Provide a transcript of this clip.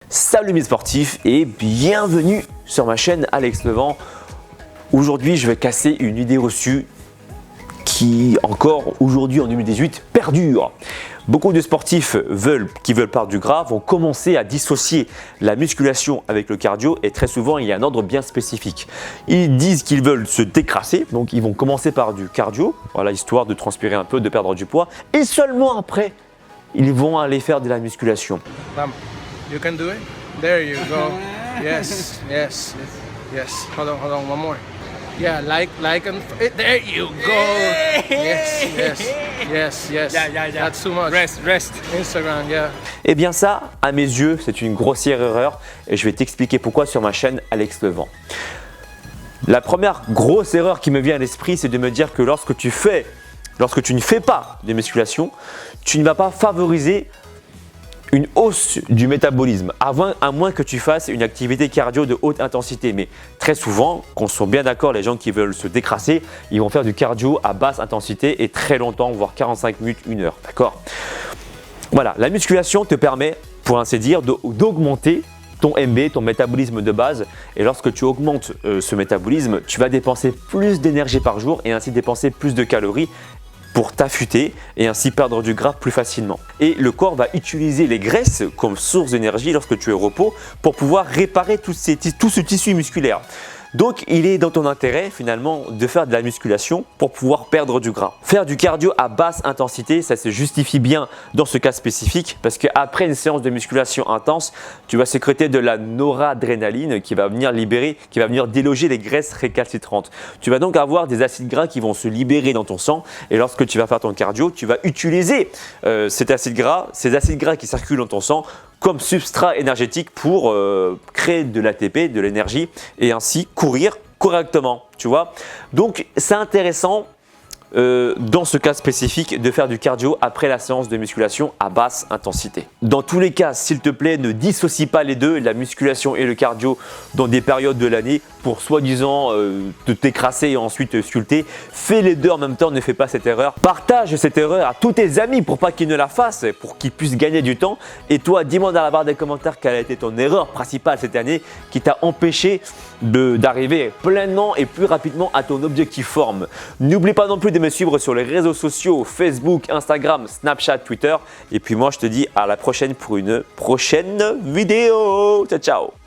Salut mes sportifs et bienvenue sur ma chaîne Alex Levent. Aujourd'hui, je vais casser une idée reçue qui, encore aujourd'hui en 2018, perdure. Beaucoup de sportifs qui veulent perdre du gras vont commencer à dissocier la musculation avec le cardio et très souvent, il y a un ordre bien spécifique. Ils disent qu'ils veulent se décrasser, donc ils vont commencer par du cardio, voilà, histoire de transpirer un peu, de perdre du poids et seulement après, ils vont aller faire de la musculation. You can do it. There you go. Yes, yes, yes. Hold on, one more. Yeah, like and there you go. Yes, yes, yes, yes. Yeah. That's too much. Rest. Instagram, yeah. Eh bien ça, à mes yeux, c'est une grossière erreur et je vais t'expliquer pourquoi sur ma chaîne Alex Levent. La première grosse erreur qui me vient à l'esprit, c'est de me dire que lorsque tu ne fais pas de musculation, tu ne vas pas favoriser une hausse du métabolisme, à moins que tu fasses une activité cardio de haute intensité. Mais très souvent, qu'on soit bien d'accord, les gens qui veulent se décrasser, ils vont faire du cardio à basse intensité et très longtemps, voire 45 minutes, 1 heure. D'accord ? Voilà, la musculation te permet, pour ainsi dire, d'augmenter ton MB, ton métabolisme de base. Et lorsque tu augmentes ce métabolisme, tu vas dépenser plus d'énergie par jour et ainsi dépenser plus de calories pour t'affûter et ainsi perdre du gras plus facilement. Et le corps va utiliser les graisses comme source d'énergie lorsque tu es au repos pour pouvoir réparer tout ce tissu musculaire. Donc, il est dans ton intérêt finalement de faire de la musculation pour pouvoir perdre du gras. Faire du cardio à basse intensité, ça se justifie bien dans ce cas spécifique parce qu'après une séance de musculation intense, tu vas sécréter de la noradrénaline qui va venir déloger les graisses récalcitrantes. Tu vas donc avoir des acides gras qui vont se libérer dans ton sang et lorsque tu vas faire ton cardio, tu vas utiliser ces acides gras qui circulent dans ton sang comme substrat énergétique pour créer de l'ATP, de l'énergie et ainsi courir correctement, tu vois. Donc, c'est intéressant dans ce cas spécifique de faire du cardio après la séance de musculation à basse intensité. Dans tous les cas, s'il te plaît, ne dissocie pas les deux, la musculation et le cardio dans des périodes de l'année pour soi-disant te décrasser et ensuite te sculpter. Fais les deux en même temps, ne fais pas cette erreur. Partage cette erreur à tous tes amis pour pas qu'ils ne la fassent, pour qu'ils puissent gagner du temps. Et toi, dis-moi dans la barre des commentaires quelle a été ton erreur principale cette année qui t'a empêché d'arriver pleinement et plus rapidement à ton objectif forme. N'oublie pas non plus de me suivre sur les réseaux sociaux, Facebook, Instagram, Snapchat, Twitter. Et puis moi, je te dis à la prochaine pour une prochaine vidéo. Ciao, ciao.